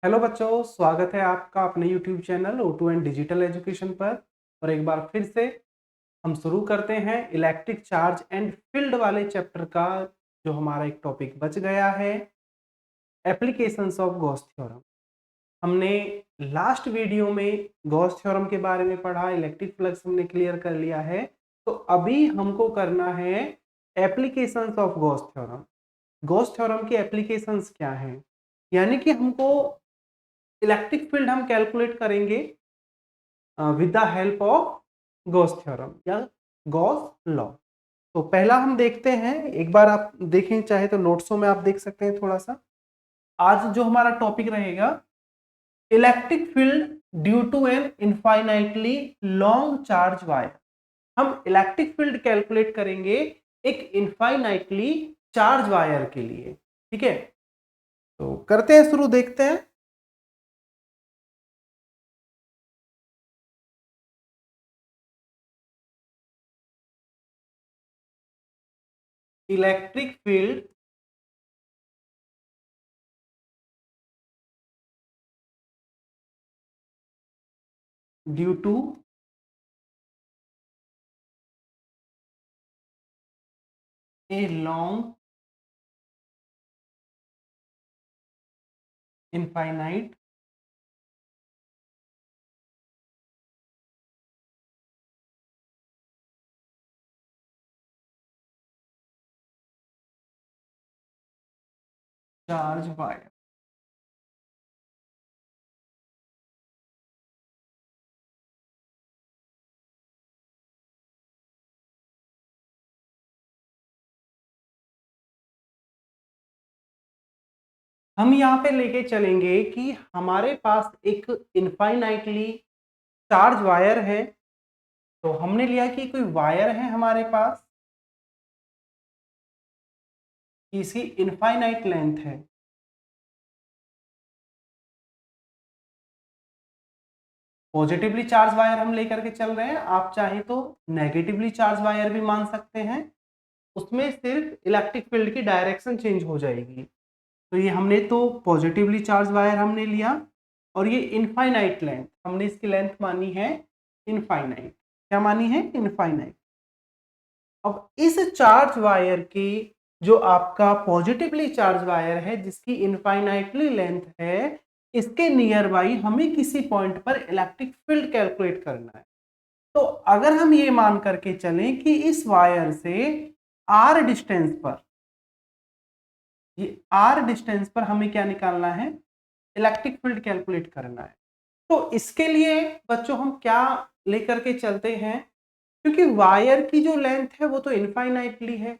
Hello बच्चों, स्वागत है आपका अपने YouTube channel O2 and digital education पर। और एक बार फिर से हम शुरू करते हैं इलेक्ट्रिक चार्ज एंड फील्ड वाले चैप्टर का, जो हमारा एक टॉपिक बच गया है, एप्लीकेशंस ऑफ गॉस थ्योरम। हमने लास्ट वीडियो में गॉस थ्योरम के बारे में पढ़ा, इलेक्ट्रिक फ्लक्स हमने क्लियर कर लिया है। तो अभी हमको करना है applications of Gauss theorem. Gauss theorem की एप्लीकेशंस क्या हैं, यानी कि हमको इलेक्ट्रिक फील्ड हम कैलकुलेट करेंगे with the help of Gauss theorem या गॉस लॉ। तो पहला हम देखते हैं, एक बार आप देखें चाहे तो नोट्सों में आप देख सकते हैं थोड़ा सा। आज जो हमारा टॉपिक रहेगा, electric field due to an infinitely long charge wire. हम इलेक्ट्रिक फील्ड कैलकुलेट करेंगे एक इनफाइनाइटली चार्ज वायर के लिए। ठीक है, तो करते हैं शुरू, देखते हैं। Electric field due to a long infinite charge wire। हम यहाँ पे लेके चलेंगे कि हमारे पास एक इनफाइनाइटली चार्ज वायर है। तो हमने लिया कि कोई वायर है हमारे पास, इसकी इनफाइनाइट लेंथ है। पॉजिटिवली चार्ज वायर हम लेकर के चल रहे हैं, आप चाहे तो नेगेटिवली चार्ज वायर भी मान सकते हैं। उसमें सिर्फ इलेक्ट्रिक फील्ड की डायरेक्शन चेंज हो जाएगी। तो ये हमने तो पॉजिटिवली चार्ज वायर हमने लिया, और ये इनफाइनाइट लेंथ, हमने इसकी लेंथ मानी है इनफाइनाइट। क्या मानी है? इनफाइनाइट। अब इस चार्ज वायर की, जो आपका पॉजिटिवली चार्ज वायर है जिसकी इनफाइनाइटली लेंथ है, इसके नियर बाई हमें किसी पॉइंट पर इलेक्ट्रिक फील्ड कैलकुलेट करना है। तो अगर हम ये मान करके चलें कि इस वायर से आर डिस्टेंस पर, ये आर डिस्टेंस पर हमें क्या निकालना है? इलेक्ट्रिक फील्ड कैलकुलेट करना है। तो इसके लिए बच्चों हम क्या लेकर के चलते हैं, क्योंकि वायर की जो लेंथ है वो तो इनफाइनाइटली है,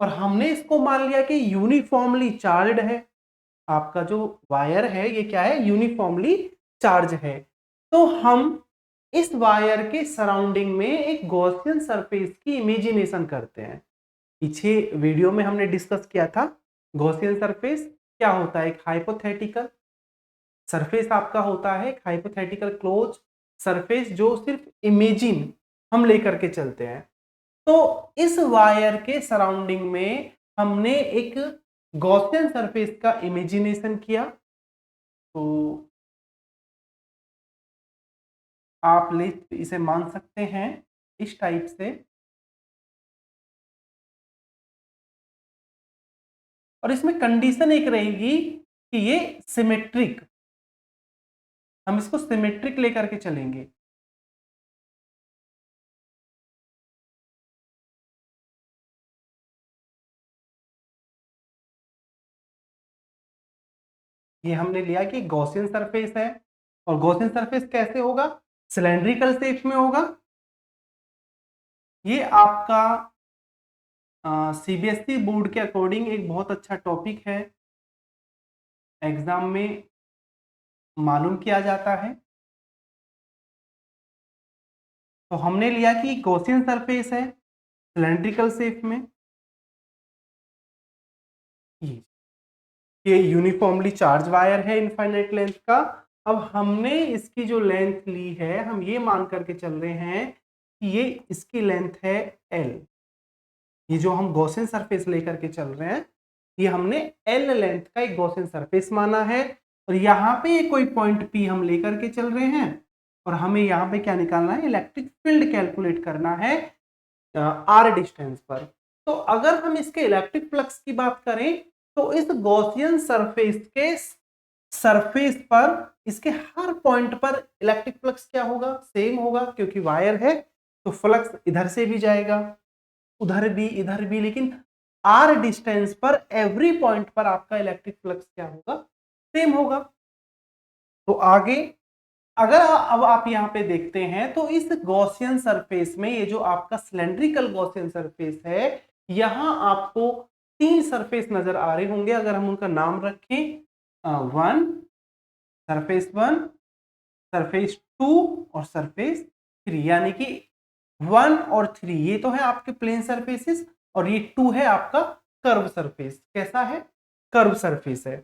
और हमने इसको मान लिया कि यूनिफॉर्मली चार्ज है। आपका जो वायर है ये क्या है? यूनिफॉर्मली चार्ज है। तो हम इस वायर के सराउंडिंग में एक गॉसियन सरफेस की इमेजिनेशन करते हैं। पीछे वीडियो में हमने डिस्कस किया था गॉसियन सरफेस क्या होता है। एक हाइपोथेटिकल सरफेस आपका होता है, एक हाइपोथेटिकल क्लोज सरफेस जो सिर्फ इमेजिन हम लेकर के चलते हैं। तो इस वायर के सराउंडिंग में हमने एक गॉसियन सरफेस का इमेजिनेशन किया। तो आप ले इसे मान सकते हैं इस टाइप से, और इसमें कंडीशन एक रहेगी कि ये सिमेट्रिक, हम इसको सिमेट्रिक लेकर के चलेंगे। ये हमने लिया कि गॉसियन सरफेस है, और गॉसियन सरफेस कैसे होगा? सिलेंड्रिकल शेप में होगा। ये आपका सीबीएसई बोर्ड के अकॉर्डिंग एक बहुत अच्छा टॉपिक है, एग्जाम में मालूम किया जाता है। तो हमने लिया कि गॉसियन सरफेस है सिलेंड्रिकल शेप में, ये यूनिफॉर्मली चार्ज वायर है इनफाइनाइट लेंथ का। अब हमने इसकी जो लेंथ ली है, हम ये मान करके चल रहे हैं कि ये इसकी लेंथ है एल। ये जो हम गॉसियन सरफेस लेकर के चल रहे हैं, ये हमने एल लेंथ का एक गॉसियन सरफेस माना है, और यहाँ पे ये कोई पॉइंट P हम लेकर के चल रहे हैं और हमें यहाँ पे क्या निकालना है, इलेक्ट्रिक फील्ड कैलकुलेट करना है r डिस्टेंस पर। तो अगर हम इसके इलेक्ट्रिक फ्लक्स की बात करें तो इस गॉसियन सरफेस पर इसके हर पॉइंट पर इलेक्ट्रिक फ्लक्स क्या होगा, सेम होगा, क्योंकि वायर है तो फ्लक्स इधर से भी जाएगा, उधर भी, इधर भी, लेकिन r डिस्टेंस पर एवरी पॉइंट पर आपका इलेक्ट्रिक फ्लक्स क्या होगा, सेम होगा। तो आगे अगर अब आप यहां पे देखते हैं तो इस गॉसियन सरफेस में, ये जो आपका सिलेंड्रिकल गॉसियन सरफेस है, यहां आपको 3 सरफेस नजर आ रहे होंगे। अगर हम उनका नाम रखें, सरफेस 1, सरफेस 2 और सरफेस 3, यानी कि 1 और 3 ये तो है आपके प्लेन सरफेसेस और ये 2 है आपका कर्व सरफेस। कैसा है, कर्व सरफेस है।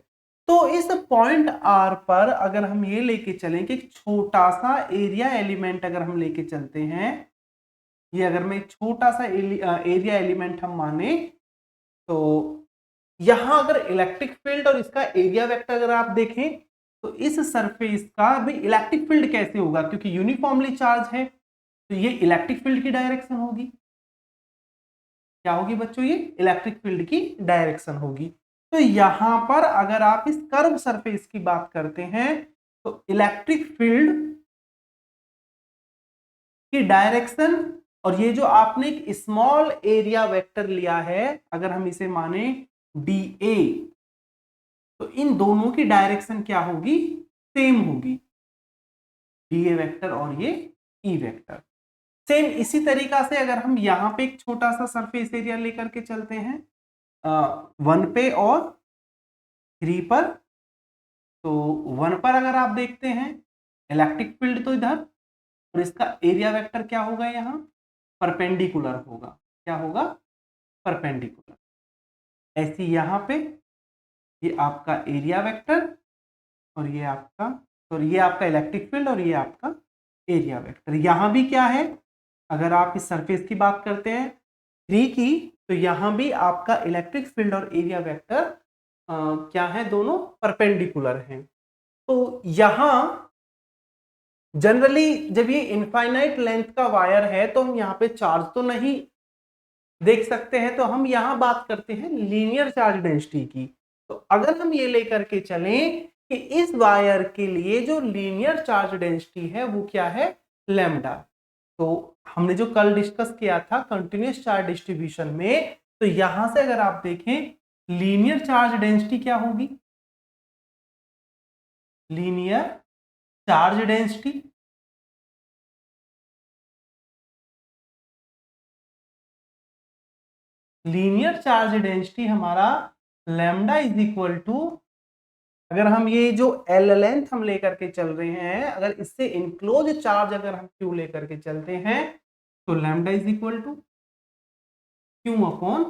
तो इस पॉइंट आर पर अगर हम ये लेके चलें कि एक छोटा सा एरिया एलिमेंट अगर हम लेके चलते हैं, ये अगर मैं छोटा सा एरिया एलिमेंट हम माने, तो यहां अगर इलेक्ट्रिक फील्ड और इसका एरिया वेक्टर अगर आप देखें तो इस सरफेस का भी इलेक्ट्रिक फील्ड कैसे होगा, क्योंकि यूनिफॉर्मली चार्ज है तो ये इलेक्ट्रिक फील्ड की डायरेक्शन होगी। क्या होगी बच्चों, ये इलेक्ट्रिक फील्ड की डायरेक्शन होगी। तो यहां पर अगर आप इस कर्व सरफेस की बात करते हैं तो इलेक्ट्रिक फील्ड की डायरेक्शन, और ये जो आपने एक स्मॉल एरिया वेक्टर लिया है, अगर हम इसे माने dA, तो इन दोनों की डायरेक्शन क्या होगी, सेम होगी, dA वेक्टर और ये E वेक्टर सेम। इसी तरीका से अगर हम यहां पे एक छोटा सा सरफेस एरिया लेकर के चलते हैं 1 पे और 3 पर, तो 1 पर अगर आप देखते हैं इलेक्ट्रिक फील्ड तो इधर, और इसका एरिया वेक्टर क्या होगा, यहाँ परपेंडिकुलर होगा। क्या होगा, परपेंडिकुलर। ऐसी यहाँ पे ये आपका एरिया वेक्टर और ये आपका, तो ये आपका इलेक्ट्रिक फील्ड और ये आपका एरिया वेक्टर। यहाँ भी क्या है, अगर आप इस सरफेस की बात करते हैं 3 की, तो यहाँ भी आपका इलेक्ट्रिक फील्ड और एरिया वेक्टर क्या है, दोनों परपेंडिकुलर हैं। तो यहाँ जनरली जब ये इनफाइनाइट लेंथ का वायर है तो हम यहाँ पे चार्ज तो नहीं देख सकते हैं, तो हम यहाँ बात करते हैं लीनियर चार्ज डेंसिटी की। तो अगर हम ये लेकर के चलें कि इस वायर के लिए जो लीनियर चार्ज डेंसिटी है वो क्या है, लैम्डा। तो हमने जो कल डिस्कस किया था कंटिन्यूअस चार्ज डिस्ट्रीब्यूशन में, तो यहां से अगर आप देखें लीनियर चार्ज डेंसिटी क्या होगी, लीनियर चार्ज डेंसिटी हमारा लैम्डा इज इक्वल टू, अगर हम ये जो एल लेंथ हम लेकर के चल रहे हैं, अगर इससे इनक्लोज चार्ज अगर हम क्यू लेकर के चलते हैं, तो lambda is equal to Q upon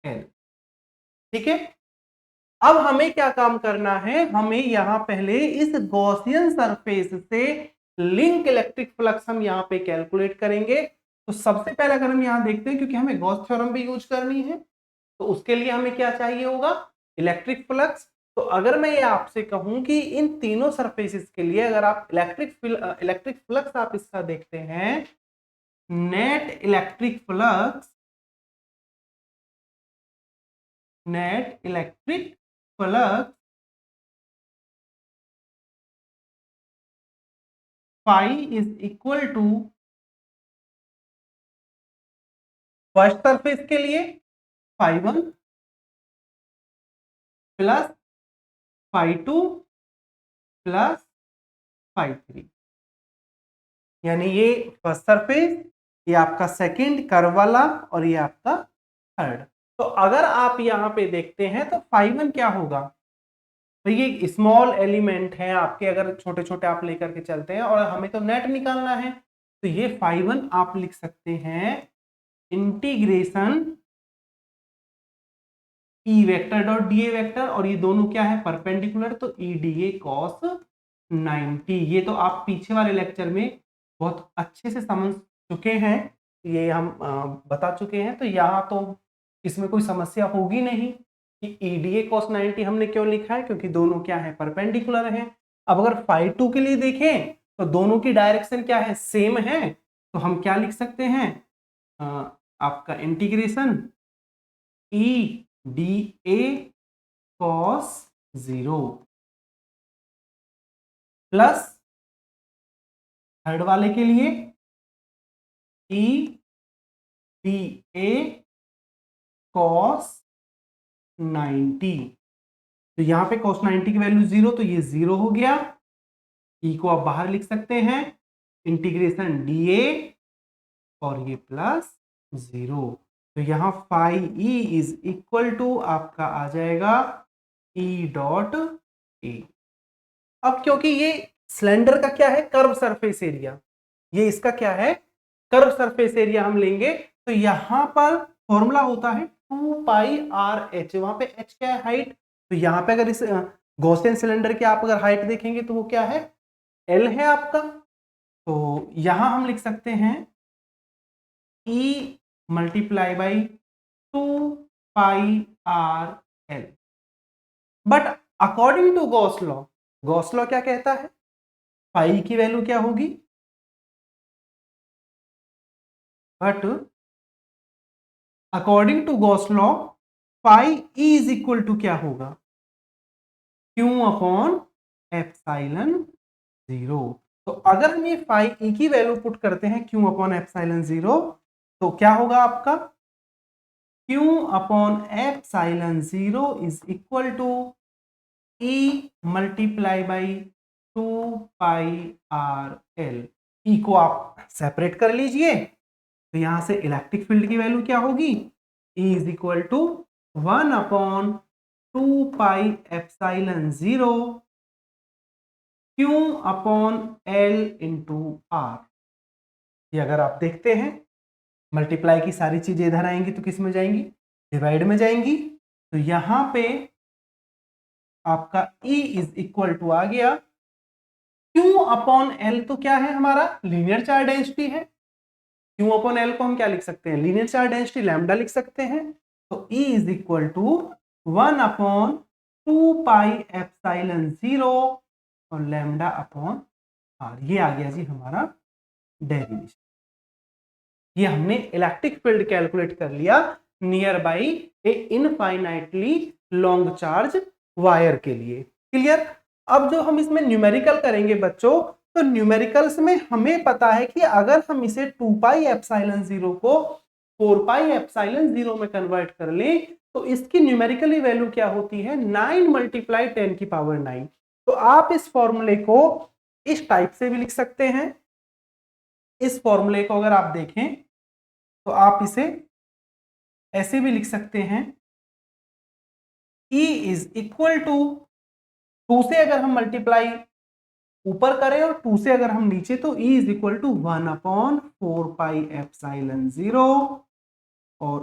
L. ठीक है, अब हमें क्या काम करना है, हमें यहां पहले इस गॉसियन सरफेस से लिंक इलेक्ट्रिक फ्लक्स हम यहां पे कैलकुलेट करेंगे। तो सबसे पहले अगर हम यहां देखते हैं, क्योंकि हमें गॉस थ्योरम भी यूज करनी है, तो उसके लिए हमें क्या चाहिए होगा, इलेक्ट्रिक फ्लक्स। तो अगर मैं ये आपसे कहूं कि इन तीनों सरफेसेस के लिए अगर आप इलेक्ट्रिक फ्लक्स आप इसका देखते हैं, net electric flux phi is equal to, first surface के लिए φ1 प्लस φ2 प्लस φ3, यानी ये फर्स्ट सरफेस, ये आपका सेकंड कर्व वाला और ये आपका थर्ड। तो अगर आप यहाँ पे देखते हैं तो φ1 क्या होगा, तो ये स्मॉल एलिमेंट है आपके, अगर छोटे छोटे आप लेकर के चलते हैं और हमें तो नेट निकालना है, तो ये φ1 आप लिख सकते हैं integration E vector dot D A vector, और ये दोनों क्या है, परपेंडिकुलर, तो ई डी ए कॉस 90। ये तो आप पीछे वाले लेक्चर में बहुत अच्छे से समझ चुके हैं, ये हम बता चुके हैं, तो यहाँ तो इसमें कोई समस्या होगी नहीं। कि EDA cos 90 हमने क्यों लिखा है, क्योंकि दोनों क्या है, परपेंडिकुलर हैं। अब अगर फाई 2 के लिए देखें तो दोनों की डायरेक्शन क्या है, सेम है, तो हम क्या लिख सकते हैं, आपका integration EDA cos 0 plus third वाले के लिए EDA cos 90। तो यहां पे cos 90 की वैल्यू 0, तो ये 0 हो गया। ई को आप बाहर लिख सकते हैं, इंटीग्रेशन DA और ये प्लस 0। तो यहां phi E is equal to आपका आ जाएगा ई डॉट ए। अब क्योंकि ये सिलेंडर का क्या है, कर्व सरफेस एरिया, ये इसका क्या है, कर्व सरफेस एरिया हम लेंगे, तो यहां पर फॉर्मूला होता है 2 पाई आर एच। वहां पे एच क्या है, हाइट। तो यहां पे अगर इस गॉसियन सिलेंडर की आप अगर हाइट देखेंगे तो वो क्या है, एल है आपका। तो यहां हम लिख सकते हैं E multiply by 2 pi R L. But according to Gauss law क्या कहता है, पाई की वैल्यू क्या होगी, but according to Gauss law pi E is equal to क्या होगा, क्यू अपॉन एप्सिलॉन 0। तो अगर हम ये फाई ई की वैल्यू पुट करते हैं क्यू अपॉन एप्सिलॉन 0, तो क्या होगा आपका, Q upon epsilon 0 is equal to E multiply by 2 pi R L. E को आप सेपरेट कर लीजिए, तो यहां से इलेक्ट्रिक फील्ड की वैल्यू क्या होगी, E is equal to 1 upon 2 pi epsilon 0 Q upon L into R. ये अगर आप देखते हैं, मल्टीप्लाई की सारी चीजें इधर आएंगी तो किस में जाएंगी, डिवाइड में जाएंगी। तो यहां पे आपका E इज इक्वल टू आ गया Q अपॉन एल, तो क्या है हमारा, लीनियर चार्ज डेंसिटी है। Q अपॉन एल को हम क्या लिख सकते हैं, लीनियर चार्ज डेंसिटी लैम्डा लिख सकते हैं। तो E is equal to 1 upon 2 pi epsilon 0 और लैम्डा अपॉन आर। ये आ गया जी हमारा डेरिवेशन। ये हमने इलेक्ट्रिक फील्ड कैलकुलेट कर लिया near by A infinitely long charge wire के लिए। क्लियर। अब जो हम इसमें न्यूमेरिकल करेंगे बच्चों, तो न्यूमेरिकल्स में हमें पता है कि अगर हम इसे 2 पाई एप्सिलॉन 0 को 4 पाई एप्सिलॉन 0 में कन्वर्ट कर लें, तो इसकी न्यूमेरिकली वैल्यू क्या होती है, 9 मल्टीप्लाई 10 की पावर 9। तो आप इस फॉर्मूले को इस टाइप से भी लिख सकते हैं। इस फॉर्मूले को अगर आप देखें तो आप इसे ऐसे भी लिख सकते हैं, E इज इक्वल टू 2 से अगर हम मल्टीप्लाई ऊपर करें और 2 से अगर हम नीचे, तो E is equal to 1 upon 4 pi epsilon 0 और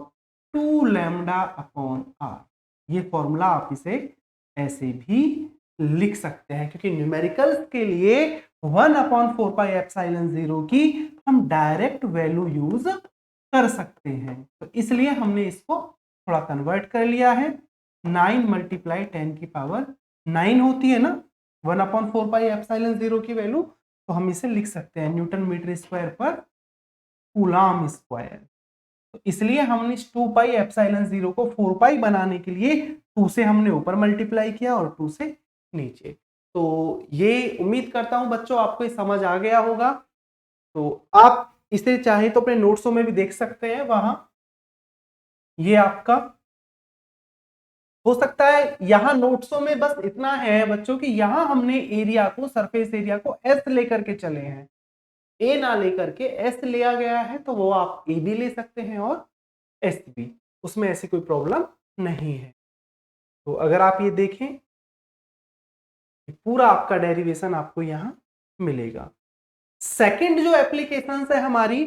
2 लैम्डा अपॉन आर। ये फॉर्मूला आप इसे ऐसे भी लिख सकते हैं, क्योंकि न्यूमेरिकल्स के लिए 1 अपॉन 4 पाई एप्सिलॉन 0 की हम डायरेक्ट वैल्यू यूज कर सकते हैं। तो इसलिए हमने इसको थोड़ा कन्वर्ट कर लिया है। 9 मल्टीप्लाई 10 की पावर 9 होती है ना 1 अपॉन 4 पाई एप्सिलॉन 0 की वैल्यू, तो हम इसे लिख सकते हैं न्यूटन मीटर स्क्वायर पर कूलम स्क्वायर। तो इसलिए हमने इस 2 पाई एप्सिलॉन 0 को 4 पाई बनाने के लिए 2 से हमने ऊपर मल्टीप्लाई किया और 2 से नीचे। तो ये उम्मीद करता हूं बच्चों आपको ये समझ आ गया होगा। तो आप इसे चाहे तो अपने नोट्सों में भी देख सकते हैं, वहां ये आपका हो सकता है। यहां नोट्सों में बस इतना है बच्चों कि यहां हमने एरिया को, सरफेस एरिया को एस लेकर के चले हैं, ए ना लेकर के एस लिया गया है, तो वो आप ए भी ले सकते हैं और एस भी, उसमें ऐसी कोई प्रॉब्लम नहीं है। तो अगर आप ये देखें, पूरा आपका डेरिवेशन आपको यहां मिलेगा। सेकंड जो एप्लीकेशन है हमारी,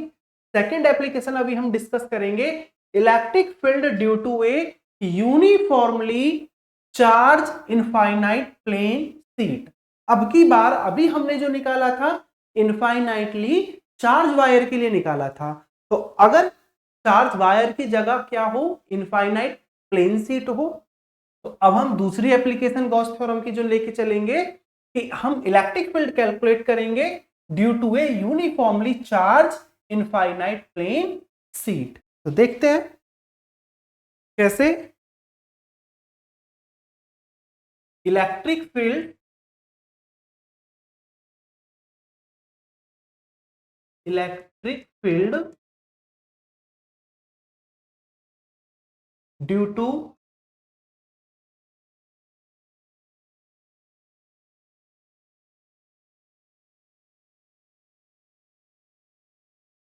सेकंड एप्लीकेशन अभी हम डिस्कस करेंगे, electric field due to a uniformly charge infinite plane sheet. अब की बार अभी हमने जो निकाला था इनफाइनाइटली चार्ज वायर के लिए निकाला था, तो अगर चार्ज वायर की जगह क्या हो, इनफाइनाइट प्लेन शीट हो, तो अब हम दूसरी एप्लीकेशन गॉस थ्योरम की जो लेके चलेंगे कि हम इलेक्ट्रिक फील्ड कैलकुलेट करेंगे due to a uniformly charge infinite plane sheet. तो देखते हैं कैसे। Electric field due to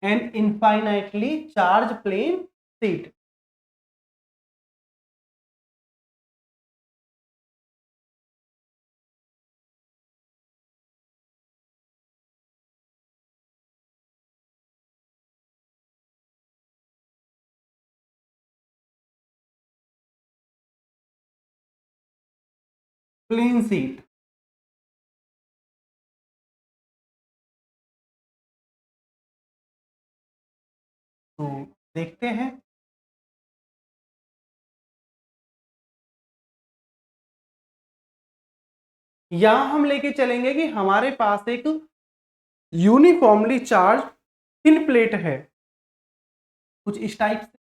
an infinitely charge plane sheet. Plane sheet तो देखते हैं। यहां हम लेके चलेंगे कि हमारे पास एक यूनिफॉर्मली चार्ज थिन प्लेट है कुछ इस टाइप से।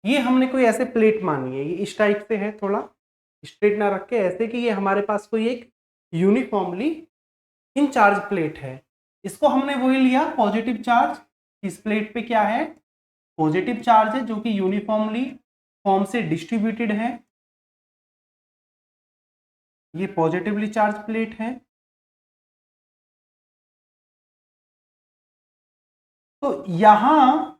ये हमने कोई ऐसे प्लेट मानी है, ये इस टाइप से है, थोड़ा स्ट्रेट ना रख के ऐसे कि ये हमारे पास कोई एक यूनिफॉर्मली इन चार्ज प्लेट है। इसको हमने वही लिया पॉजिटिव चार्ज। इस प्लेट पे क्या है, पॉजिटिव चार्ज है जो कि यूनिफॉर्मली फॉर्म से डिस्ट्रीब्यूटेड है। ये पॉजिटिवली चार्ज प्लेट है। तो यहां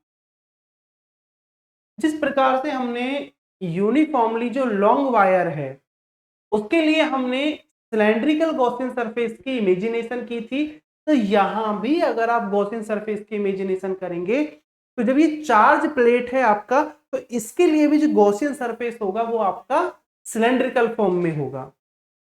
जिस प्रकार से हमने यूनिफॉर्मली जो लॉन्ग वायर है उसके लिए हमने सिलेंड्रिकल गॉसियन सरफेस की इमेजिनेशन की थी, तो यहां भी अगर आप गॉसियन सरफेस की इमेजिनेशन करेंगे तो जब ये चार्ज प्लेट है आपका, तो इसके लिए भी जो गॉसियन सरफेस होगा वो आपका सिलेंड्रिकल फॉर्म में होगा।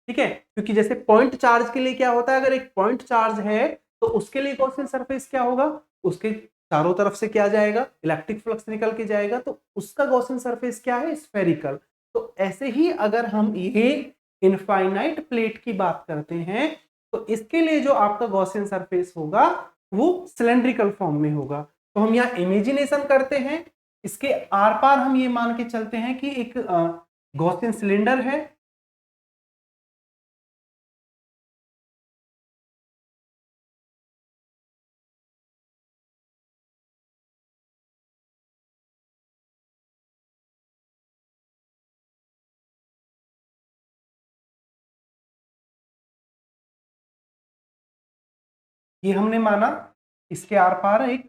ठीक है, क्योंकि जैसे पॉइंट चार्ज के लिए क्या होता है, अगर एक पॉइंट चार्ज है तो उसके लिए गॉसियन सरफेस क्या होगा, उसके चारों तरफ से क्या जाएगा, इलेक्ट्रिक फ्लक्स निकल के जाएगा, तो उसका गॉसियन सरफेस क्या है, स्फेरिकल। तो ऐसे ही अगर हम ये इनफाइनाइट प्लेट की बात करते हैं तो इसके लिए जो आपका गॉसियन सरफेस होगा वो सिलेंड्रिकल फॉर्म में होगा। तो हम यहाँ इमेजिनेशन करते हैं, इसके आर पार हम ये मान के चलते हैं कि एक गॉसियन सिलेंडर है। ये हमने माना इसके आर पार एक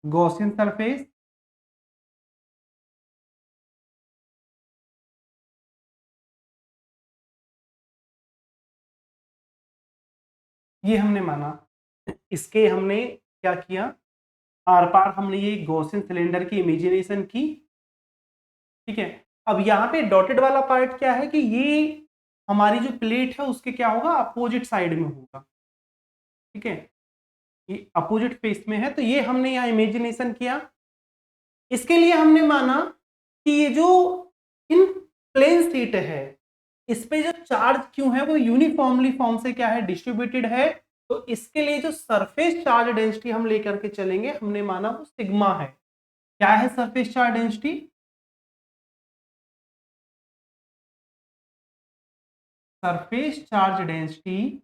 गॉसियन सरफेस, ये हमने माना। इसके हमने क्या किया, आर पार हमने ये गॉसियन सिलेंडर की इमेजिनेशन की। ठीक है, अब यहाँ पे डॉटेड वाला पार्ट क्या है कि ये हमारी जो प्लेट है उसके क्या होगा, अपोजिट साइड में होगा। ठीक है, ये अपोजिट फेस में है, तो ये हमने यहाँ इमेजिनेशन किया। इसके लिए हमने माना कि ये जो इन प्लेन शीट है इस पे जो चार्ज क्यों है वो यूनिफॉर्मली फॉर्म से क्या है, डिस्ट्रीब्यूटेड है। तो इसके लिए जो सरफेस चार्ज डेंसिटी हम लेकर के चलेंगे, हमने माना वो सिग्मा है। क्या है surface charge density, surface charge density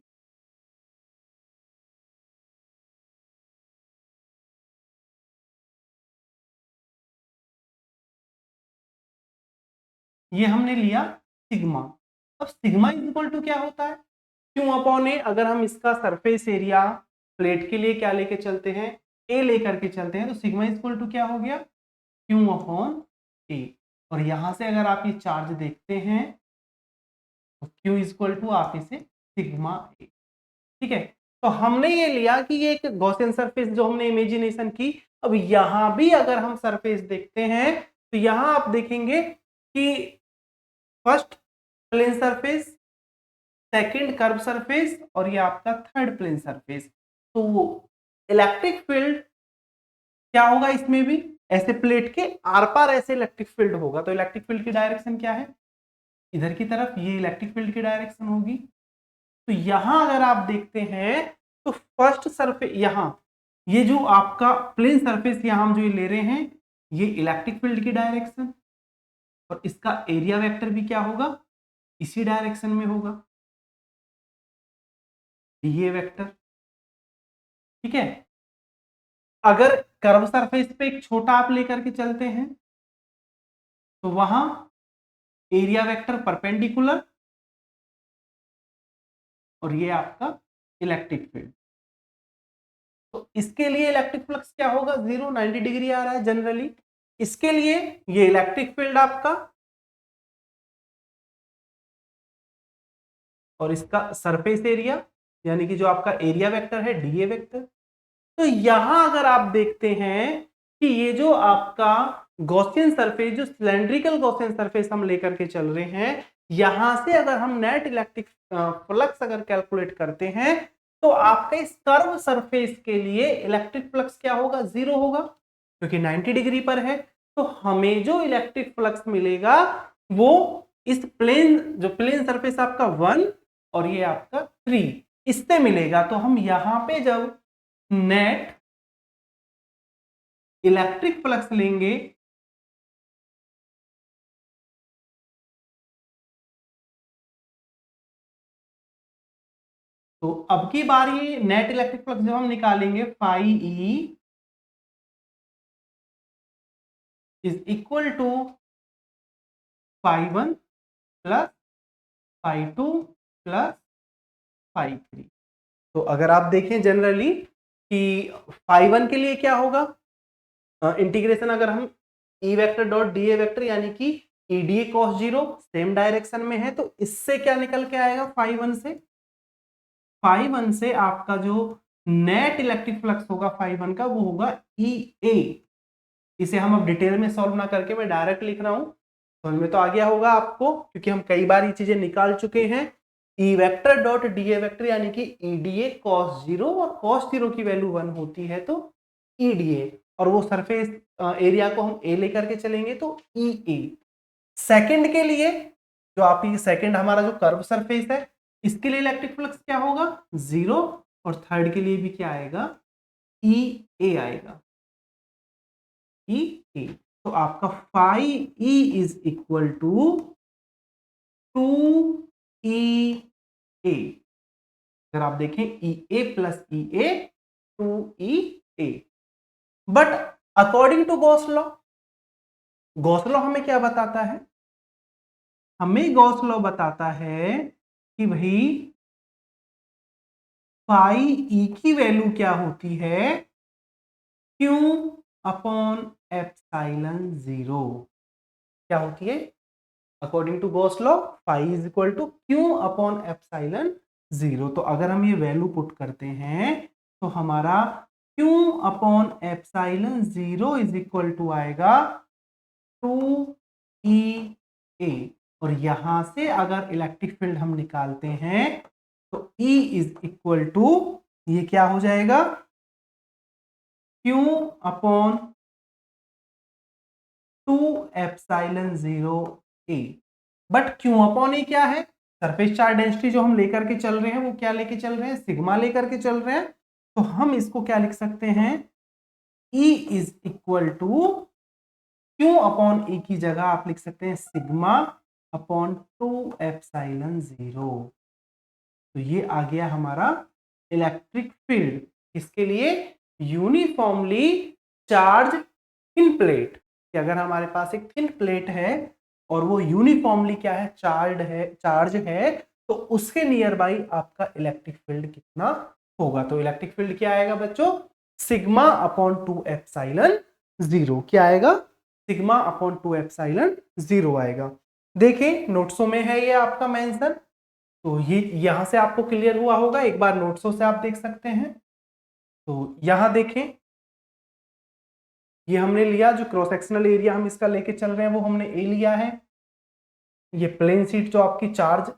ये हमने लिया सिग्मा। अब सिग्मा इज इक्वल टू क्या होता है, क्यू अपॉन ए। अगर हम इसका सरफेस एरिया प्लेट के लिए क्या लेके चलते हैं, ए लेकर के चलते हैं, तो सिग्मा इज इक्वल टू क्या हो गया, क्यू अपॉन ए। और यहां से अगर आप ये चार्ज देखते हैं तो क्यू इज इक्वल टू आप इसे सिग्मा ए। ठीक है, तो हमने ये लिया कि ये एक गॉसियन सरफेस जो हमने इमेजिनेशन की। अब यहां भी अगर हम सरफेस देखते हैं तो यहां आप देखेंगे कि first plane surface, second curve surface और ये आपका थर्ड प्लेन सरफेस। तो इलेक्ट्रिक फील्ड क्या होगा, इसमें भी ऐसे प्लेट के आर पार ऐसे इलेक्ट्रिक फील्ड होगा। तो इलेक्ट्रिक फील्ड की डायरेक्शन क्या है, इधर की तरफ, ये इलेक्ट्रिक फील्ड की डायरेक्शन होगी। तो यहां अगर आप देखते हैं तो फर्स्ट सरफेस, यहां ये जो आपका प्लेन सरफेस यहां हम जो ये ले रहे हैं, ये इलेक्ट्रिक फील्ड की डायरेक्शन, और इसका एरिया वेक्टर भी क्या होगा, इसी डायरेक्शन में होगा, ये वेक्टर। ठीक है, अगर कर्व सरफेस पे एक छोटा आप लेकर के चलते हैं तो वहां एरिया वेक्टर परपेंडिकुलर, और ये आपका इलेक्ट्रिक फील्ड। तो इसके लिए इलेक्ट्रिक फ्लक्स क्या होगा, 0, 90 डिग्री आ रहा है जनरली। इसके लिए ये इलेक्ट्रिक फील्ड आपका, और इसका सरफेस एरिया यानी कि जो आपका एरिया वेक्टर है, डीए वेक्टर। तो यहां अगर आप देखते हैं कि ये जो आपका गॉसियन सरफेस, जो सिलेंड्रिकल गॉसियन सरफेस हम लेकर के चल रहे हैं, यहां से अगर हम नेट इलेक्ट्रिक फ्लक्स अगर कैलकुलेट करते हैं तो आपका इस कर्व सरफेस के लिए इलेक्ट्रिक फ्लक्स क्या होगा, 0 होगा, क्योंकि 90 डिग्री पर है। तो हमें जो इलेक्ट्रिक फ्लक्स मिलेगा वो इस प्लेन, जो प्लेन सरफेस आपका 1 और ये आपका 3, इससे मिलेगा। तो हम यहां पे जब नेट इलेक्ट्रिक फ्लक्स लेंगे तो अब की बार ये नेट इलेक्ट्रिक फ्लक्स जब हम निकालेंगे, phi E is equal to phi 1 plus phi 2 plus phi 3। तो अगर आप देखें जनरली कि फाई 1 के लिए क्या होगा, इंटीग्रेशन अगर हम E vector dot D A vector यानी कि E D A cos 0 same direction में है, तो इससे क्या निकल के आएगा, फाई 1 से, फाई 1 से आपका जो नेट इलेक्ट्रिक फ्लक्स होगा फाई 1 का, वो होगा ई ए। इसे हम अब डिटेल में सॉल्व ना करके मैं डायरेक्ट लिख रहा हूं, समझ में तो आ गया होगा आपको, क्योंकि हम कई बार ये चीजें निकाल चुके हैं। E vector dot D A vector यानी कि ई डी ए कॉस 0, और कॉस 0 की वैल्यू 1 होती है तो ई डी ए, और वो सरफेस एरिया को हम ए लेकर के चलेंगे तो ई ए। सेकेंड के लिए, जो आप ये सेकेंड हमारा जो कर्व सरफेस है, इसके लिए इलेक्ट्रिक फ्लक्स क्या होगा, 0, और थर्ड के लिए भी क्या आएगा, ई ए आएगा, ई ए। तो आपका phi E is equal to 2 E A. अगर आप देखें E A plus E A, 2 E A. But according to Gauss law, Gauss law हमें क्या बताता है, हमें गॉस लॉ बताता है कि भाई फाई ई की वैल्यू क्या होती है, क्यू अपॉन एप्सिलॉन 0। क्या होती है, according to Gauss law phi is equal to Q upon epsilon 0। तो अगर हम ये वैल्यू पुट करते हैं तो हमारा Q upon epsilon 0 is equal to आएगा 2 ई ए, और यहां से अगर इलेक्ट्रिक फील्ड हम निकालते हैं तो E इज इक्वल टू, ये क्या हो जाएगा, Q upon 2 epsilon 0 A। But Q upon A क्या है, सरफेस चार्ज डेंसिटी जो हम लेकर के चल रहे हैं वो क्या लेके चल रहे हैं, सिग्मा लेकर के चल रहे हैं। तो हम इसको क्या लिख सकते हैं, E is equal to Q upon E की जगह आप लिख सकते हैं सिग्मा अपॉन 2 एप्सिलॉन 0। तो ये आ गया हमारा इलेक्ट्रिक फील्ड, इसके लिए यूनिफॉर्मली चार्ज थिन प्लेट, कि अगर हमारे पास एक थिन प्लेट है और वो यूनिफॉर्मली क्या है, चार्ज है, तो उसके नियर बाई आपका इलेक्ट्रिक फील्ड कितना होगा। तो इलेक्ट्रिक फील्ड क्या आएगा बच्चों, सिग्मा अपॉन 2 एप्सिलॉन 0। क्या आएगा, सिग्मा अपॉन 2 एप्सिलॉन 0 आएगा। देखिए नोट्सों में है ये आपका मेंशन, तो ये यहां से आपको क्लियर हुआ होगा, एक बार नोट्सों से आप देख सकते हैं। तो यहां देखें, ये हमने लिया, जो क्रॉस सेक्शनल एरिया हम इसका लेके चल रहे हैं वो हमने ए लिया है। ये प्लेन शीट जो आपकी चार्ज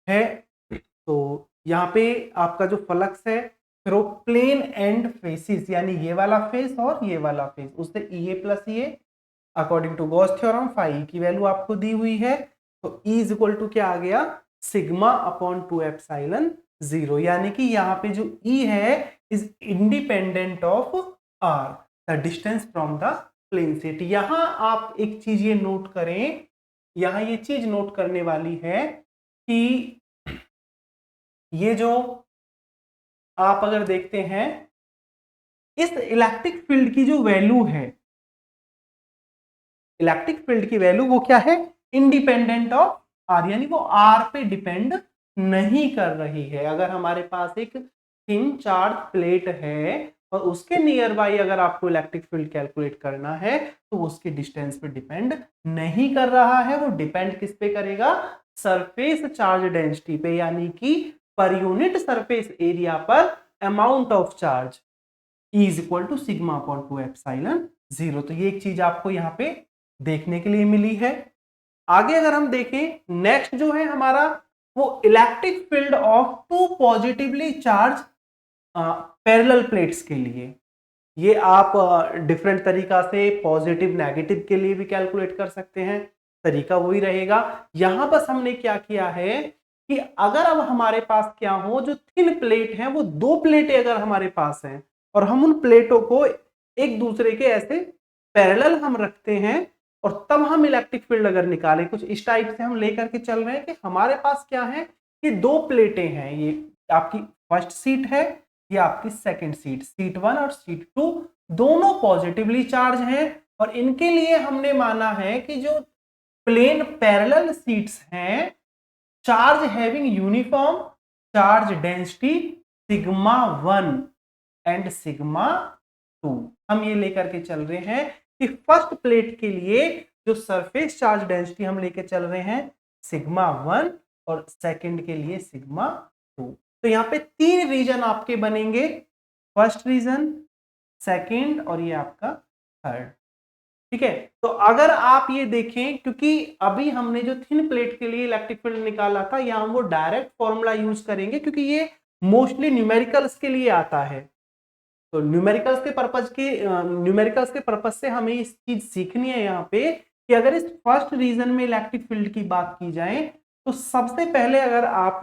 है, तो यहाँ पे आपका जो फ्लक्स है थ्रो प्लेन एंड फेसिस, यानी ये वाला फेस और ये वाला फेस, उससे EA प्लस ये according to Gauss theorem phi की वैल्यू आपको दी हुई है, तो E इज इक्वल टू क्या आ गया, सिग्मा अपॉन 2 एप्सिलॉन 0, यानी कि यहाँ पे जो E है is independent of R, the distance from the plane set. यहां आप एक चीज ये नोट करें, यहां ये चीज नोट करने वाली है कि ये जो आप अगर देखते हैं इस इलेक्ट्रिक फील्ड की जो वैल्यू है, इलेक्ट्रिक फील्ड की वैल्यू वो क्या है, इंडिपेंडेंट ऑफ आर, यानी वो आर पे डिपेंड नहीं कर रही है। अगर हमारे पास एक थिन चार्ज प्लेट है और उसके नियर बाई अगर आपको इलेक्ट्रिक फील्ड कैलकुलेट करना है तो उसके डिस्टेंस पे डिपेंड नहीं कर रहा है, वो डिपेंड किस पे करेगा, सरफेस चार्ज डेंसिटी पे, यानी कि पर यूनिट सरफेस एरिया पर amount of charge E is equal to sigma upon 2 epsilon 0। तो ये एक चीज आपको यहाँ पे देखने के लिए मिली है। आगे अगर हम देखें, नेक्स्ट जो है हमारा वो electric field of two positively charge parallel plates के लिए, ये आप डिफरेंट तरीका से पॉजिटिव नेगेटिव के लिए भी कैलकुलेट कर सकते हैं, तरीका वही रहेगा। यहां बस हमने क्या किया है कि अगर अब हमारे पास क्या हो, जो थिन प्लेट है वो दो प्लेटें अगर हमारे पास हैं और हम उन प्लेटों को एक दूसरे के ऐसे पैरेलल हम रखते हैं और तब हम इलेक्ट्रिक फील्ड अगर निकालें, कुछ इस टाइप से हम लेकर के चल रहे हैं कि हमारे पास क्या है कि दो प्लेटें हैं, ये आपकी फर्स्ट सीट है, ये आपकी सेकंड सीट, सीट 1 और सीट 2 दोनों पॉजिटिवली चार्ज हैं और इनके लिए हमने माना है कि जो प्लेन पैरेलल सीट्स हैं, charge having uniform charge density sigma 1 and sigma 2, हम ये लेकर के चल रहे हैं कि फर्स्ट प्लेट के लिए जो सरफेस चार्ज डेंसिटी हम लेके चल रहे हैं सिग्मा 1 और सेकंड के लिए सिग्मा 2। तो यहाँ पे तीन रीजन आपके बनेंगे, फर्स्ट रीजन, सेकंड और ये आपका थर्ड। ठीक है, तो अगर आप ये देखें, क्योंकि अभी हमने जो थिन प्लेट के लिए इलेक्ट्रिक फील्ड निकाला था, यहाँ वो डायरेक्ट फॉर्मूला यूज करेंगे क्योंकि ये मोस्टली न्यूमेरिकल्स के लिए आता है। तो न्यूमेरिकल्स के पर्पज से हमें इस चीज सीखनी है यहाँ पे कि अगर इस फर्स्ट रीजन में इलेक्ट्रिक फील्ड की बात की जाए तो सबसे पहले अगर आप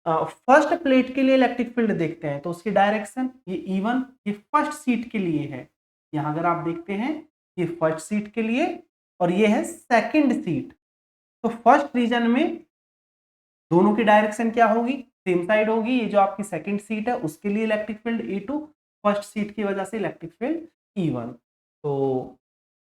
फर्स्ट प्लेट के लिए इलेक्ट्रिक फील्ड देखते हैं तो उसकी डायरेक्शन ये E1 ये फर्स्ट सीट के लिए है, यहाँ अगर आप देखते हैं ये फर्स्ट सीट के लिए और ये है सेकंड सीट। तो फर्स्ट रीजन में दोनों की डायरेक्शन क्या होगी, सेम साइड होगी, ये जो आपकी सेकंड सीट है उसके लिए electric field E2, first seat की वजह से इलेक्ट्रिक फील्ड E1। तो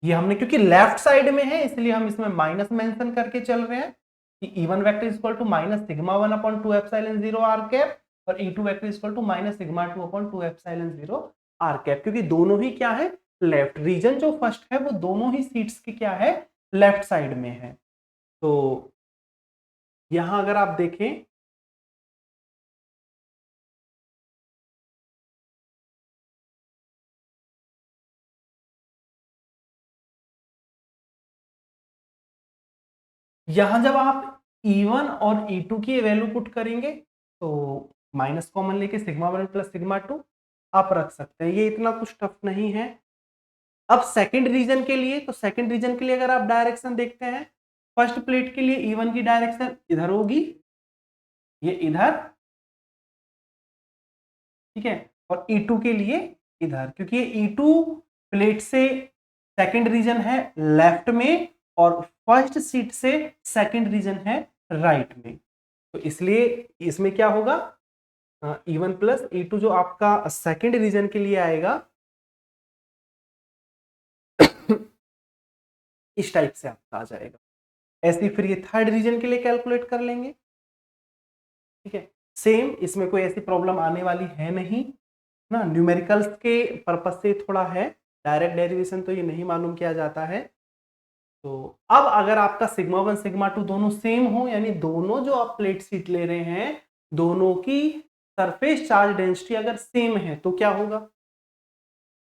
ये हमने क्योंकि लेफ्ट साइड में है इसलिए हम इसमें माइनस मेंशन करके चल रहे हैं कि E1 vector is equal to minus sigma 1 upon 2 epsilon 0 r cap और E2 vector is equal to minus sigma 2 upon 2 epsilon 0 r cap, क्योंकि दोनों ही क्या है लेफ्ट, रीजन जो फर्स्ट है वो दोनों ही सीट्स की क्या है लेफ्ट साइड में है। तो यहां अगर आप देखें यहां जब आप E1 और E2 की वैल्यू पुट करेंगे तो माइनस कॉमन लेके सिग्मा 1 प्लस सिग्मा 2 आप रख सकते हैं, ये इतना कुछ टफ नहीं है। अब सेकंड रीजन के लिए, तो सेकंड रीजन के लिए अगर आप डायरेक्शन देखते हैं, फर्स्ट प्लेट के लिए E1 की डायरेक्शन इधर होगी, ये इधर, ठीक है, और E2 के लिए इधर, क्योंकि ये E2 प्लेट से सेकंड रीजन है लेफ्ट में और फर्स्ट सीट से सेकंड रीजन है राइट में, तो इसलिए इसमें क्या होगा E1 प्लस E2 जो आपका सेकंड रीजन के लिए आएगा इस टाइप से आपका आ जाएगा। ऐसे फिर ये थर्ड रीजन के लिए कैलकुलेट कर लेंगे, ठीक है, सेम, इसमें कोई ऐसी प्रॉब्लम आने वाली है नहीं ना, न्यूमेरिकल्स के पर्पज से थोड़ा है, डायरेक्ट डेरिवेशन तो ये नहीं मालूम किया जाता है। तो अब अगर आपका सिग्मा 1 सिग्मा 2 दोनों सेम हो, यानी दोनों जो आप प्लेट सीट ले रहे हैं दोनों की सरफेस चार्ज डेंसिटी अगर सेम है तो क्या होगा,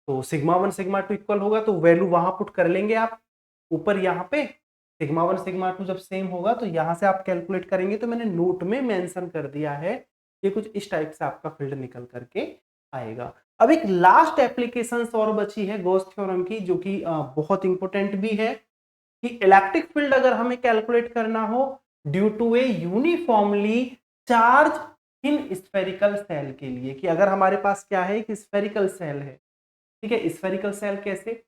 तो सिग्मा 1 सिग्मा 2 इक्वल होगा, तो वैल्यू वहां पुट कर लेंगे आप ऊपर, यहाँ पे सिग्मा 1 सिग्मा 2 जब सेम होगा तो यहाँ से आप कैलकुलेट करेंगे, तो मैंने नोट में मेंशन कर दिया है, ये कुछ इस टाइप से आपका फील्ड निकल करके आएगा। अब एक लास्ट एप्लीकेशन और बची है गॉस थ्योरम की, जो कि बहुत इंपॉर्टेंट भी है, कि इलेक्ट्रिक फील्ड अगर हमें कैलकुलेट करना हो due to a uniformly charge in spherical shell के लिए, कि अगर हमारे पास क्या है, एक स्फेरिकल सेल है, ठीक है। स्फेरिकल सेल कैसे,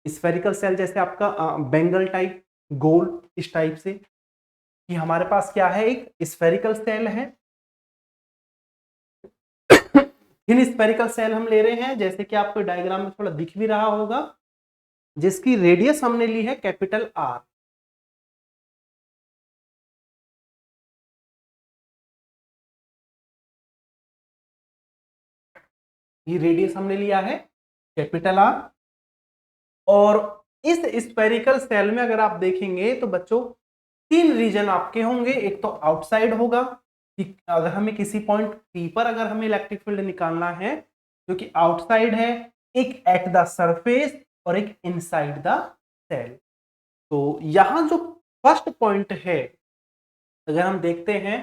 स्फेरिकल सेल जैसे आपका बेंगल टाइप, गोल, इस टाइप से, कि हमारे पास क्या है, एक स्फेरिकल सेल है। इन स्फेरिकल सेल हम ले रहे हैं, जैसे कि आपको डायग्राम में थोड़ा दिख भी रहा होगा, जिसकी रेडियस हमने ली है कैपिटल आर। ये रेडियस हमने लिया है कैपिटल आर। और इस स्फेरिकल सेल में अगर आप देखेंगे तो बच्चों तीन रीजन आपके होंगे। एक तो आउटसाइड होगा, कि अगर हमें किसी पॉइंट पी पर अगर हमें इलेक्ट्रिक फील्ड निकालना है, जो कि आउटसाइड है, एक एट द सरफेस और एक इनसाइड द सेल। तो यहां जो फर्स्ट पॉइंट है, अगर हम देखते हैं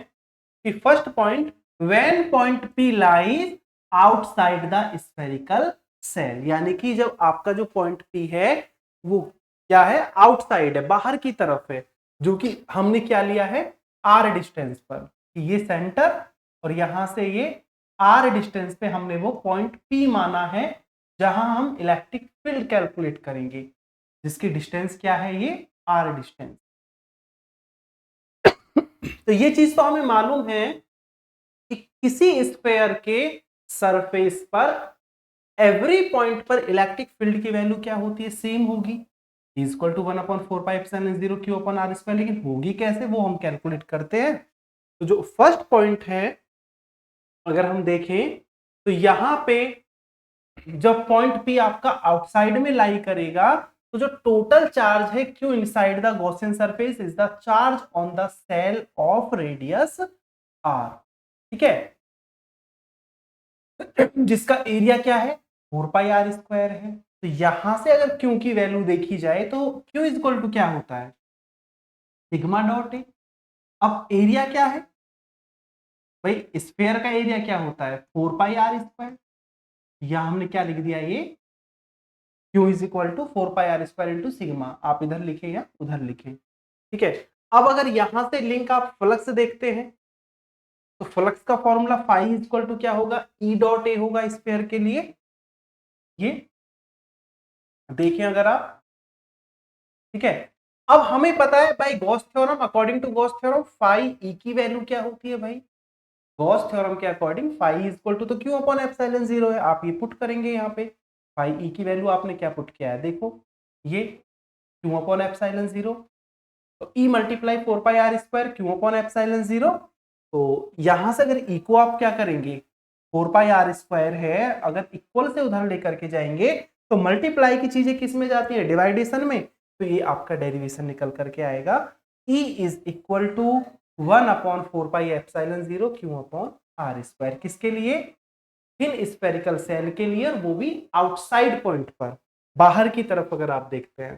कि first point, when point P lies outside the spherical cell, यानी कि जब आपका जो पॉइंट पी है वो क्या है, आउटसाइड है, बाहर की तरफ है, जो कि हमने क्या लिया है, आर डिस्टेंस पर। ये सेंटर और यहां से ये आर डिस्टेंस पे हमने वो पॉइंट पी माना है, जहां हम इलेक्ट्रिक फील्ड कैलकुलेट करेंगे, जिसकी डिस्टेंस क्या है, ये आर डिस्टेंस। तो ये चीज तो हमें मालूम है कि किसी स्फेयर के सरफेस पर एवरी पॉइंट पर इलेक्ट्रिक फील्ड की वैल्यू क्या होती है, सेम होगी, equal to 1/4πε0 Q upon R square. लेकिन होगी कैसे, वो हम कैलकुलेट करते हैं। तो जो फर्स्ट पॉइंट है अगर हम देखें, तो यहां पे जब पॉइंट पी आपका आउटसाइड में लाई करेगा, तो जो टोटल चार्ज है Q inside the Gaussian surface is the charge on the shell of radius R, ठीक है, जिसका एरिया क्या है, 4πr² है। तो यहां से अगर क्यू की वैल्यू देखी जाए तो क्यू इज इक्वल टू क्या होता है, सिग्मा डॉट ए। अब एरिया क्या है भाई, स्फेयर का एरिया क्या होता है, 4πr²। यहां हमने क्या लिख दिया, ये Q is equal to 4πr² into sigma, आप इधर लिखे या उधर लिखे, ठीक है। अब अगर यहां से लिंक आप फ्लक्स देखते हैं, तो फ्लक्स का formula phi is equal to क्या होगा, ई डॉट ए होगा स्फेयर के लिए। ये देखें अगर आप, ठीक है। अब हमें पता है भाई Gauss theorem, according to Gauss theorem phi E की वैल्यू क्या होती है भाई, गॉस थ्योरम के according phi is equal to, तो क्यू अपॉन एप्सिलॉन 0 है, आप ये पुट करेंगे यहाँ पे, फाई ई की वैल्यू आपने क्या पुट किया है, देखो ये क्यू अपॉन एप्सिलॉन 0, तो E multiply 4πr² Q upon epsilon 0। तो यहां से अगर ई को आप क्या करेंगे, 4πr² है, अगर इक्वल से उधर लेकर के जाएंगे तो मल्टीप्लाई की चीजें किस में जाती है, डिवाइडेशन में, तो ये आपका डेरिवेशन निकल करके आएगा, E is equal to 1/4πε0 q upon r², किसके लिए, इन स्फेरिकल सेल के लिए, और वो भी आउटसाइड पॉइंट पर, बाहर की तरफ अगर आप देखते हैं,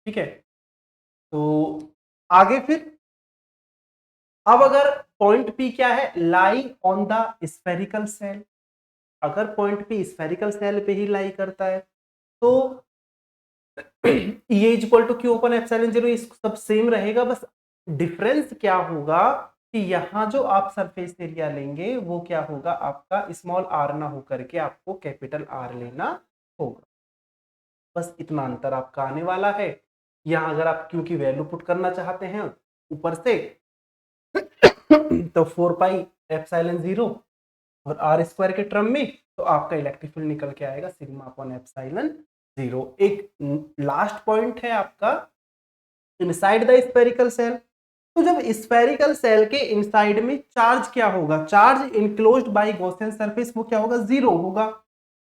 ठीक है। तो आगे फिर, अब अगर पॉइंट P क्या है, lie on the spherical shell, अगर पॉइंट P स्फेरिकल सेल पे ही लाई करता है, तो ये equal to Q upon epsilon 0 सब सेम रहेगा, बस डिफरेंस क्या होगा कि यहां जो आप सरफेस एरिया लेंगे वो क्या होगा, आपका स्मॉल आर ना होकर के आपको कैपिटल आर लेना होगा, बस इतना अंतर आपका आने वाला है। यहां अगर आप क्यू की वैल्यू पुट करना चाहते हैं ऊपर से तो 4πε0 और r² के टर्म में, तो आपका इलेक्ट्रिक फील्ड निकल के आएगा सिग्मा अपॉन एप्सिलॉन 0। एक लास्ट पॉइंट है आपका इनसाइड द स्फेरिकल सेल। तो जब स्फेरिकल सेल के इनसाइड में चार्ज क्या होगा, charge enclosed bye Gaussian surface, वो क्या होगा, 0 होगा।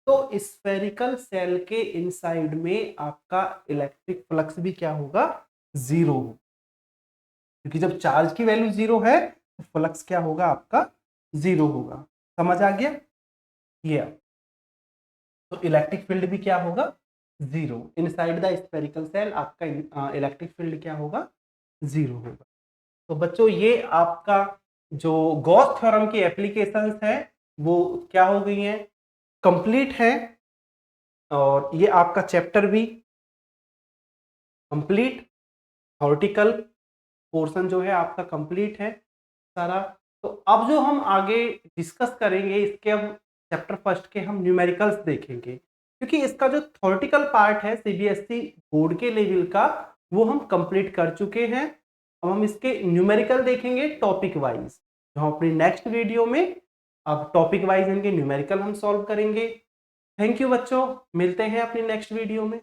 तो स्फेरिकल सेल के इनसाइड में आपका इलेक्ट्रिक फ्लक्स भी क्या होगा, 0 होगा, क्योंकि जब चार्ज की वैल्यू 0 है तो फ्लक्स क्या होगा आपका, 0 होगा। समझ आ गया ये, तो इलेक्ट्रिक फील्ड भी क्या होगा, 0 इनसाइड द स्फेरिकल सेल, आपका इलेक्ट्रिक फील्ड क्या होगा, 0 होगा। तो बच्चों ये आपका जो गॉस थ्योरम की एप्लीकेशंस है वो क्या हो गई हैं, कंप्लीट है। और ये आपका चैप्टर भी कंप्लीट, थ्योरेटिकल पोर्शन जो है आपका कंप्लीट है सारा। तो अब जो हम आगे डिस्कस करेंगे इसके, अब चैप्टर फर्स्ट के हम न्यूमेरिकल्स देखेंगे, क्योंकि इसका जो थ्योरेटिकल पार्ट है सीबीएसई बोर्ड के लेवल का वो हम कंप्लीट कर चुके हैं। अब हम इसके न्यूमेरिकल देखेंगे टॉपिक वाइज, जो हम अपनी नेक्स्ट वीडियो में अब टॉपिक वाइज इनके न्यूमेरिकल हम सॉल्व करेंगे। थैंक यू बच्चों, मिलते हैं अपनी नेक्स्ट वीडियो में।